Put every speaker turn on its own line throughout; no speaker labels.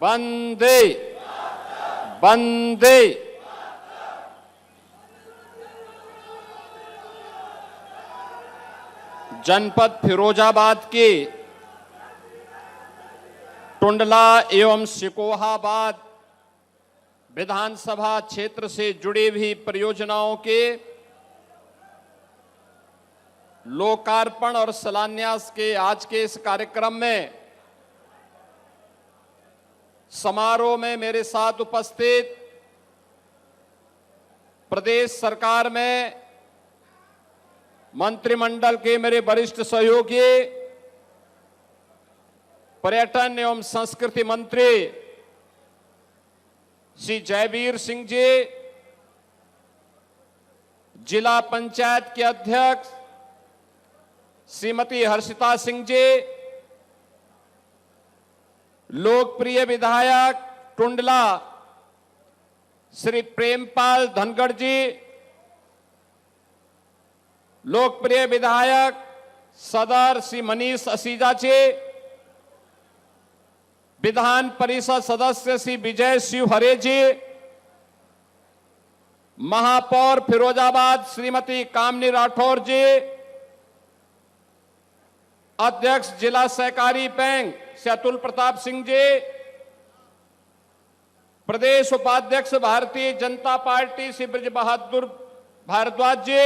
वंदे वंदे। जनपद फिरोजाबाद के टुंडला एवं सिकोहाबाद विधानसभा क्षेत्र से जुड़ी हुई परियोजनाओं के लोकार्पण और शिलान्यास के आज के इस कार्यक्रम में समारोह में मेरे साथ उपस्थित प्रदेश सरकार में मंत्रिमंडल के मेरे वरिष्ठ सहयोगी पर्यटन एवं संस्कृति मंत्री श्री जयवीर सिंह जी, जिला पंचायत के अध्यक्ष श्रीमती हर्षिता सिंह जी, लोकप्रिय विधायक टुंडला श्री प्रेमपाल धनखड़ जी, लोकप्रिय विधायक सदर श्री मनीष असीजा जी, विधान परिषद सदस्य श्री विजय शिवहरे जी, महापौर फिरोजाबाद श्रीमती कामनी राठौर जी, अध्यक्ष जिला सहकारी बैंक श्री अतुल प्रताप सिंह जी, प्रदेश उपाध्यक्ष भारतीय जनता पार्टी श्री ब्रज बहादुर भारद्वाज जी,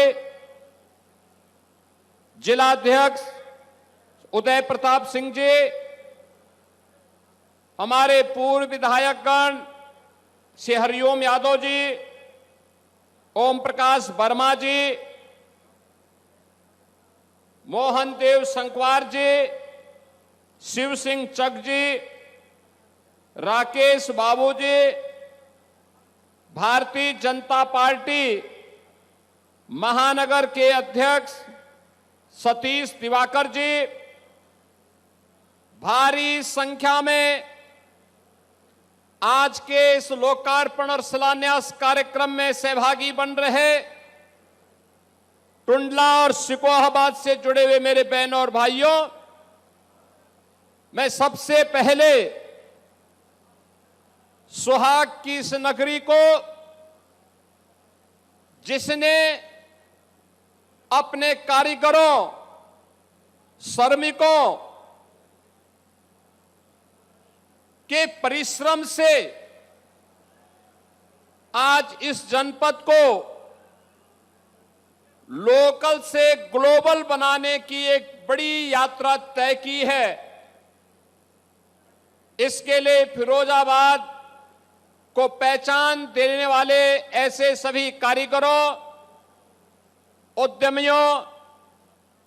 जिलाध्यक्ष उदय प्रताप सिंह जी, हमारे पूर्व विधायकगण श्री हरिओम यादव जी, ओम प्रकाश वर्मा जी, मोहन देव संकवार जी, शिव सिंह चक जी, राकेश बाबू जी, भारतीय जनता पार्टी महानगर के अध्यक्ष सतीश दिवाकर जी, भारी संख्या में आज के इस लोकार्पण और शिलान्यास कार्यक्रम में सहभागी बन रहे टुंडला और सिकोहाबाद से जुड़े हुए मेरे बहनों और भाइयों, मैं सबसे पहले सुहाग की इस नगरी को, जिसने अपने कारीगरों, श्रमिकों के परिश्रम से आज इस जनपद को लोकल से ग्लोबल बनाने की एक बड़ी यात्रा तय की है। इसके लिए फिरोजाबाद को पहचान देने वाले ऐसे सभी कारीगरों, उद्यमियों,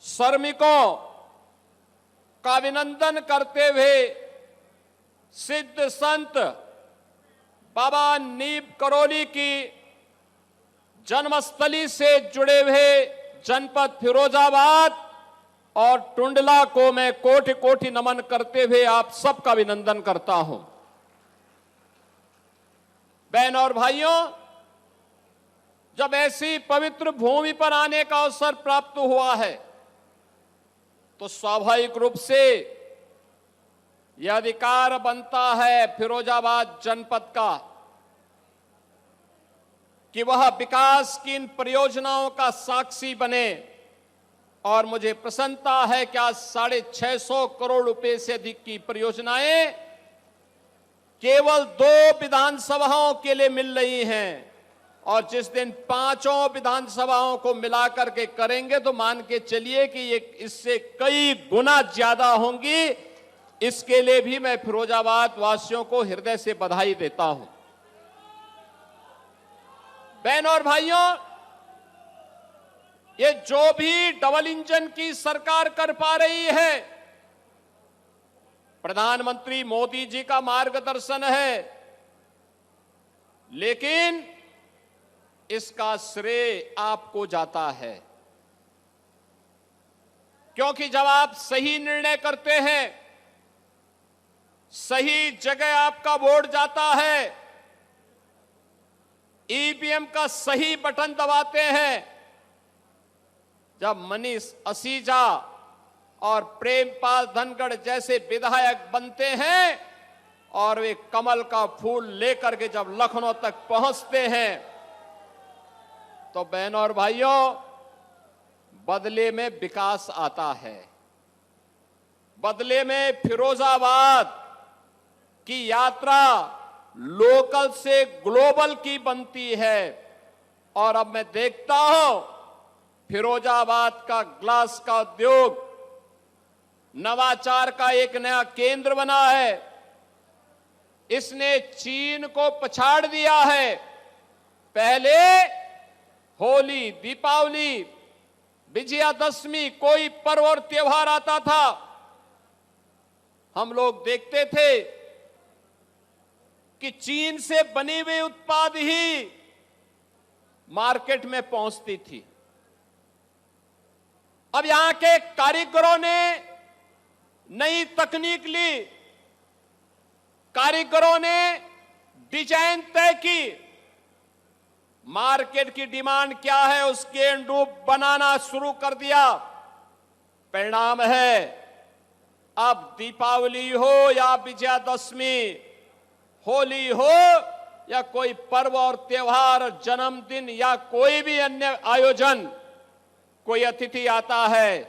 श्रमिकों का अभिनंदन करते हुए सिद्ध संत बाबा नीब करोली की जन्मस्थली से जुड़े हुए जनपद फिरोजाबाद और टुंडला को मैं कोटि कोटि नमन करते हुए आप सबका अभिनंदन करता हूं। बहनों और भाइयों, जब ऐसी पवित्र भूमि पर आने का अवसर प्राप्त हुआ है तो स्वाभाविक रूप से यह अधिकार बनता है फिरोजाबाद जनपद का कि वह विकास की इन परियोजनाओं का साक्षी बने। और मुझे प्रसन्नता है कि आज 650 करोड़ रुपए से अधिक की परियोजनाएं केवल 2 विधानसभाओं के लिए मिल रही हैं, और जिस दिन 5 विधानसभाओं को मिलाकर के करेंगे तो मान के चलिए कि ये इससे कई गुना ज्यादा होंगी। इसके लिए भी मैं फिरोजाबाद वासियों को हृदय से बधाई देता हूं। बहनों और भाइयों, ये जो भी डबल इंजन की सरकार कर पा रही है, प्रधानमंत्री मोदी जी का मार्गदर्शन है, लेकिन इसका श्रेय आपको जाता है, क्योंकि जब आप सही निर्णय करते हैं, सही जगह आपका वोट जाता है, ईवीएम का सही बटन दबाते हैं, जब मनीष असीजा और प्रेमपाल धनखड़ जैसे विधायक बनते हैं और वे कमल का फूल लेकर के जब लखनऊ तक पहुंचते हैं तो बहनों और भाइयों, बदले में विकास आता है, बदले में फिरोजाबाद की यात्रा लोकल से ग्लोबल की बनती है। और अब मैं देखता हूं फिरोजाबाद का ग्लास का उद्योग नवाचार का एक नया केंद्र बना है। इसने चीन को पछाड़ दिया है। पहले होली, दीपावली, विजयादशमी कोई पर्व और त्योहार आता था, हम लोग देखते थे कि चीन से बने हुए उत्पाद ही मार्केट में पहुंचती थी। अब यहां के कारीगरों ने नई तकनीक ली, कारीगरों ने डिजाइन तय की, मार्केट की डिमांड क्या है उसके अनुरूप बनाना शुरू कर दिया। परिणाम है अब दीपावली हो या विजयादशमी, होली हो या कोई पर्व और त्योहार, जन्मदिन या कोई भी अन्य आयोजन, कोई अतिथि आता है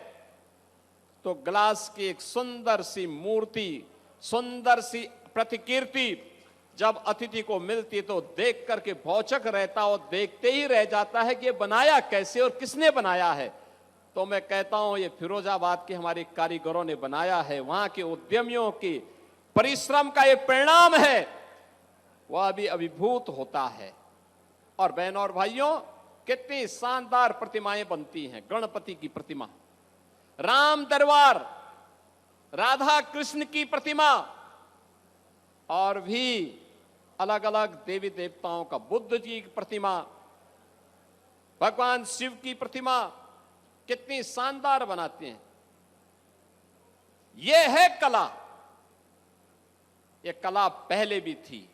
तो ग्लास की एक सुंदर सी मूर्ति, सुंदर सी प्रतिकृति जब अतिथि को मिलती तो देख करके भौचक रहता और देखते ही रह जाता है कि ये बनाया कैसे और किसने बनाया है। तो मैं कहता हूं ये फिरोजाबाद के हमारे कारीगरों ने बनाया है, वहां के उद्यमियों के परिश्रम का ये परिणाम है, वह भी अभिभूत होता है। और बहनों और भाइयों, कितनी शानदार प्रतिमाएं बनती हैं। गणपति की प्रतिमा, राम दरबार, राधा कृष्ण की प्रतिमा और भी अलग अलग देवी देवताओं का, बुद्ध जी की प्रतिमा, भगवान शिव की प्रतिमा, कितनी शानदार बनाते हैं। यह है कला। यह कला पहले भी थी,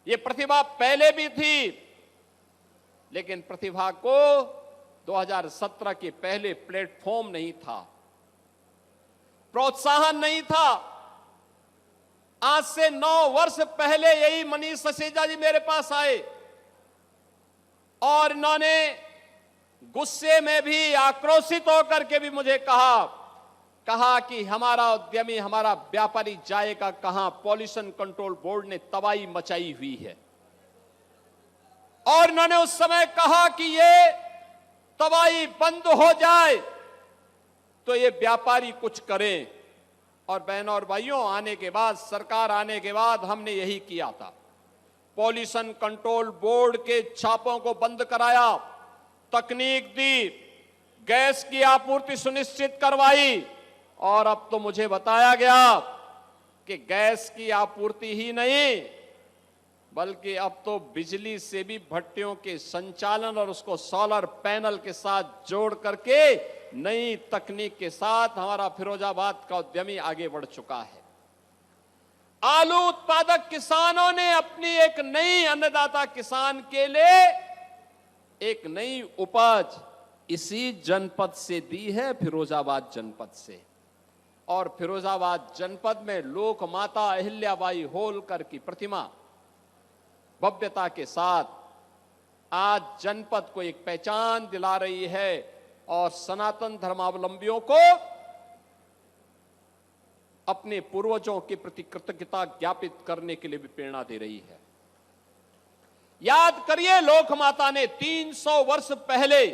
यह प्रतिभा पहले भी थी, लेकिन प्रतिभा को 2017 के पहले प्लेटफॉर्म नहीं था, प्रोत्साहन नहीं था। आज से 9 वर्ष पहले यही मनीष ससेजा जी मेरे पास आए और इन्होंने गुस्से में भी, आक्रोशित होकर के भी मुझे कहा कि हमारा उद्यमी, हमारा व्यापारी जाएगा कहां, पॉल्यूशन कंट्रोल बोर्ड ने तबाही मचाई हुई है। और इन्होंने उस समय कहा कि ये तबाही बंद हो जाए तो ये व्यापारी कुछ करें। और बहनों और भाइयों, आने के बाद, सरकार आने के बाद हमने यही किया था। पॉल्यूशन कंट्रोल बोर्ड के छापों को बंद कराया, तकनीक दी, गैस की आपूर्ति सुनिश्चित करवाई और अब तो मुझे बताया गया कि गैस की आपूर्ति ही नहीं बल्कि अब तो बिजली से भी भट्टियों के संचालन और उसको सोलर पैनल के साथ जोड़ करके नई तकनीक के साथ हमारा फिरोजाबाद का उद्यमी आगे बढ़ चुका है। आलू उत्पादक किसानों ने अपनी एक नई अन्नदाता किसान के लिए एक नई उपज इसी जनपद से दी है, फिरोजाबाद जनपद से। और फिरोजाबाद जनपद में लोक माता अहिल्याबाई होलकर की प्रतिमा भव्यता के साथ आज जनपद को एक पहचान दिला रही है और सनातन धर्मावलंबियों को अपने पूर्वजों के प्रति कृतज्ञता ज्ञापित करने के लिए भी प्रेरणा दे रही है। याद करिए, लोक माता ने 300 वर्ष पहले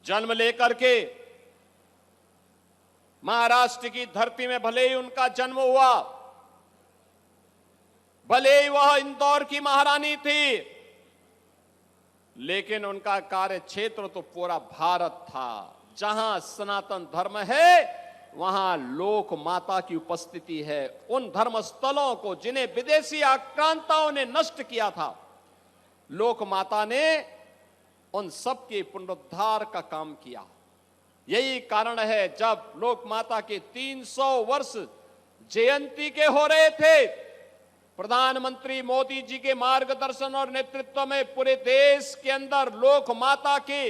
जन्म लेकर के महाराष्ट्र की धरती में भले ही उनका जन्म हुआ, भले ही वह इंदौर की महारानी थी, लेकिन उनका कार्य क्षेत्र तो पूरा भारत था। जहां सनातन धर्म है वहां लोक माता की उपस्थिति है। उन धर्म स्थलों को जिन्हें विदेशी आक्रांताओं ने नष्ट किया था, लोक माता ने उन सब के पुनरुद्धार का काम किया। यही कारण है जब लोक माता के 300 वर्ष जयंती के हो रहे थे, प्रधानमंत्री मोदी जी के मार्गदर्शन और नेतृत्व में पूरे देश के अंदर लोक माता के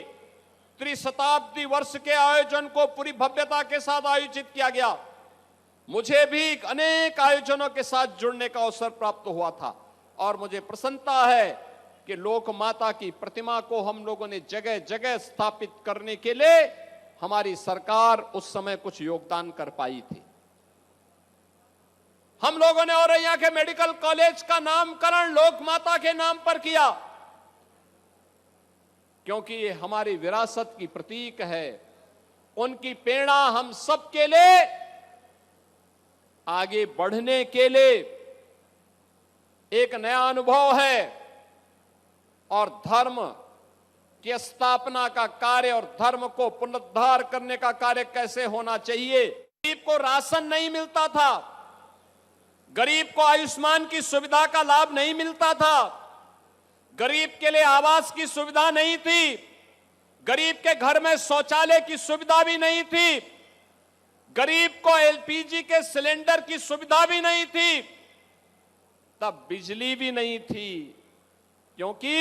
त्रिशताब्दी वर्ष के आयोजन को पूरी भव्यता के साथ आयोजित किया गया। मुझे भी अनेक आयोजनों के साथ जुड़ने का अवसर प्राप्त हुआ था और मुझे प्रसन्नता है कि लोक माता की प्रतिमा को हम लोगों ने जगह जगह स्थापित करने के लिए हमारी सरकार उस समय कुछ योगदान कर पाई थी। हम लोगों ने औरैया के मेडिकल कॉलेज का नामकरण लोक माता के नाम पर किया, क्योंकि ये हमारी विरासत की प्रतीक है। उनकी प्रेरणा हम सबके लिए आगे बढ़ने के लिए एक नया अनुभव है और धर्म की स्थापना का कार्य और धर्म को पुनरुद्धार करने का कार्य कैसे होना चाहिए। गरीब को राशन नहीं मिलता था, गरीब को आयुष्मान की सुविधा का लाभ नहीं मिलता था, गरीब के लिए आवास की सुविधा नहीं थी, गरीब के घर में शौचालय की सुविधा भी नहीं थी, गरीब को एलपीजी के सिलेंडर की सुविधा भी नहीं थी, तब बिजली भी नहीं थी, क्योंकि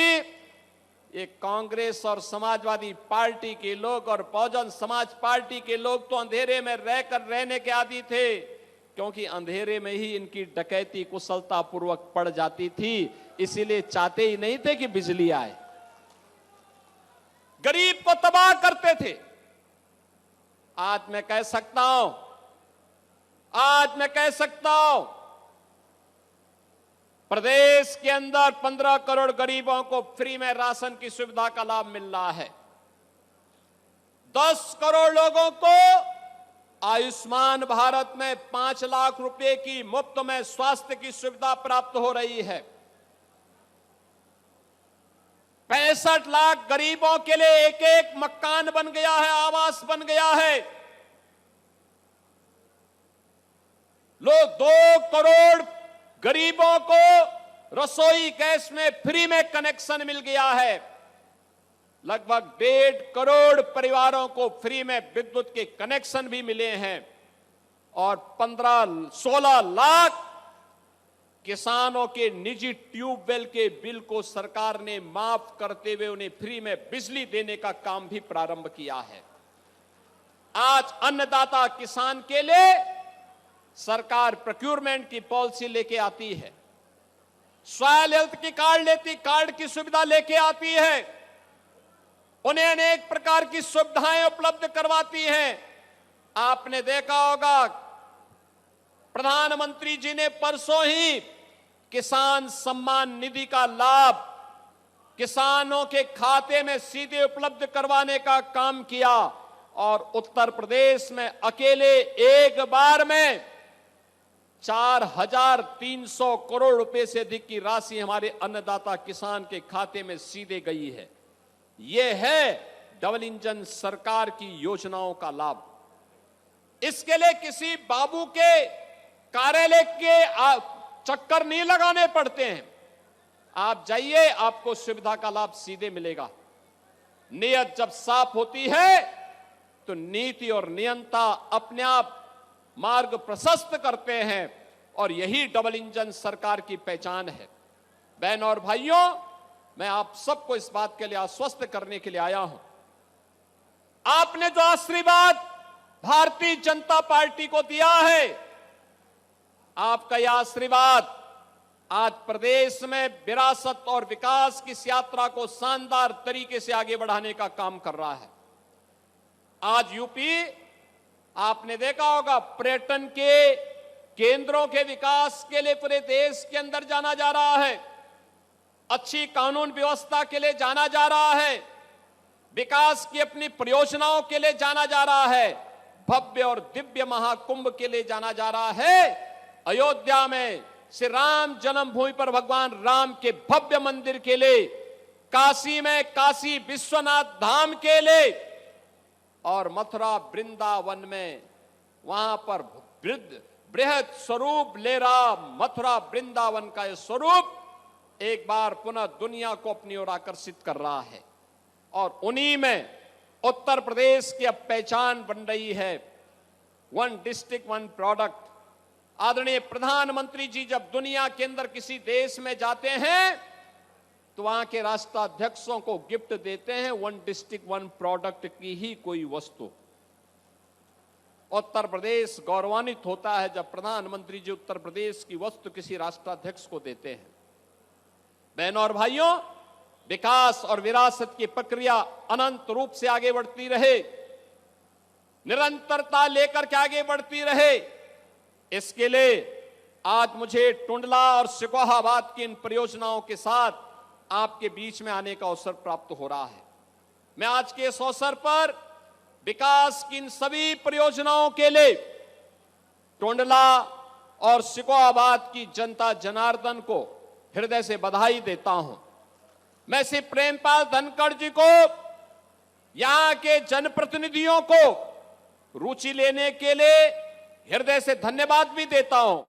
ये कांग्रेस और समाजवादी पार्टी के लोग और बहुजन समाज पार्टी के लोग तो अंधेरे में रहकर रहने के आदी थे, क्योंकि अंधेरे में ही इनकी डकैती कुशलता पूर्वक पड़ जाती थी, इसीलिए चाहते ही नहीं थे कि बिजली आए। गरीब को तबाह करते थे। आज मैं कह सकता हूं, प्रदेश के अंदर 15 करोड़ गरीबों को फ्री में राशन की सुविधा का लाभ मिल रहा है। 10 करोड़ लोगों को आयुष्मान भारत में 5 लाख रुपए की मुफ्त में स्वास्थ्य की सुविधा प्राप्त हो रही है। 65 लाख गरीबों के लिए एक एक मकान बन गया है, आवास बन गया है। लोग 2 करोड़ गरीबों को रसोई गैस में फ्री में कनेक्शन मिल गया है। लगभग 1.5 करोड़ परिवारों को फ्री में विद्युत के कनेक्शन भी मिले हैं और 15-16 लाख किसानों के निजी ट्यूबवेल के बिल को सरकार ने माफ करते हुए उन्हें फ्री में बिजली देने का काम भी प्रारंभ किया है। आज अन्नदाता किसान के लिए सरकार प्रोक्योरमेंट की पॉलिसी लेके आती है, सॉयल हेल्थ की कार्ड की सुविधा लेके आती है, उन्हें अनेक प्रकार की सुविधाएं उपलब्ध करवाती हैं। आपने देखा होगा प्रधानमंत्री जी ने परसों ही किसान सम्मान निधि का लाभ किसानों के खाते में सीधे उपलब्ध करवाने का काम किया और उत्तर प्रदेश में अकेले एक बार में 4,300 करोड़ रुपए से अधिक की राशि हमारे अन्नदाता किसान के खाते में सीधे गई है। यह है डबल इंजन सरकार की योजनाओं का लाभ। इसके लिए किसी बाबू के कार्यालय के चक्कर नहीं लगाने पड़ते हैं। आप जाइए, आपको सुविधा का लाभ सीधे मिलेगा। नियत जब साफ होती है तो नीति और नियंता अपने आप मार्ग प्रशस्त करते हैं और यही डबल इंजन सरकार की पहचान है। बहनों और भाइयों, मैं आप सबको इस बात के लिए आश्वस्त करने के लिए आया हूं। आपने जो आशीर्वाद भारतीय जनता पार्टी को दिया है, आपका यह आशीर्वाद आज प्रदेश में विरासत और विकास की इस यात्रा को शानदार तरीके से आगे बढ़ाने का काम कर रहा है। आज यूपी, आपने देखा होगा, पर्यटन के केंद्रों के विकास के लिए पूरे देश के अंदर जाना जा रहा है, अच्छी कानून व्यवस्था के लिए जाना जा रहा है, विकास की अपनी परियोजनाओं के लिए जाना जा रहा है, भव्य और दिव्य महाकुंभ के लिए जाना जा रहा है। अयोध्या में श्री राम जन्मभूमि पर भगवान राम के भव्य मंदिर के लिए, काशी में काशी विश्वनाथ धाम के लिए और मथुरा वृंदावन में वहां पर बृहद स्वरूप ले रहा मथुरा वृंदावन का यह स्वरूप एक बार पुनः दुनिया को अपनी ओर आकर्षित कर रहा है। और उन्हीं में उत्तर प्रदेश की अब पहचान बन रही है, 1 डिस्ट्रिक्ट 1 प्रोडक्ट। आदरणीय प्रधानमंत्री जी जब दुनिया के अंदर किसी देश में जाते हैं तो वहां के राष्ट्राध्यक्षों को गिफ्ट देते हैं 1 डिस्ट्रिक्ट 1 प्रोडक्ट की ही कोई वस्तु। उत्तर प्रदेश गौरवान्वित होता है जब प्रधानमंत्री जी उत्तर प्रदेश की वस्तु किसी राष्ट्राध्यक्ष को देते हैं। बहनों और भाइयों, विकास और विरासत की प्रक्रिया अनंत रूप से आगे बढ़ती रहे, निरंतरता लेकर के आगे बढ़ती रहे, इसके लिए आज मुझे टुंडला और सिकोहाबाद की इन परियोजनाओं के साथ आपके बीच में आने का अवसर प्राप्त हो रहा है। मैं आज के इस अवसर पर विकास की इन सभी परियोजनाओं के लिए टुंडला और सिकोहाबाद की जनता जनार्दन को हृदय से बधाई देता हूं। मैं श्री प्रेमपाल धनखड़ जी को, यहां के जनप्रतिनिधियों को रुचि लेने के लिए हृदय से धन्यवाद भी देता हूं।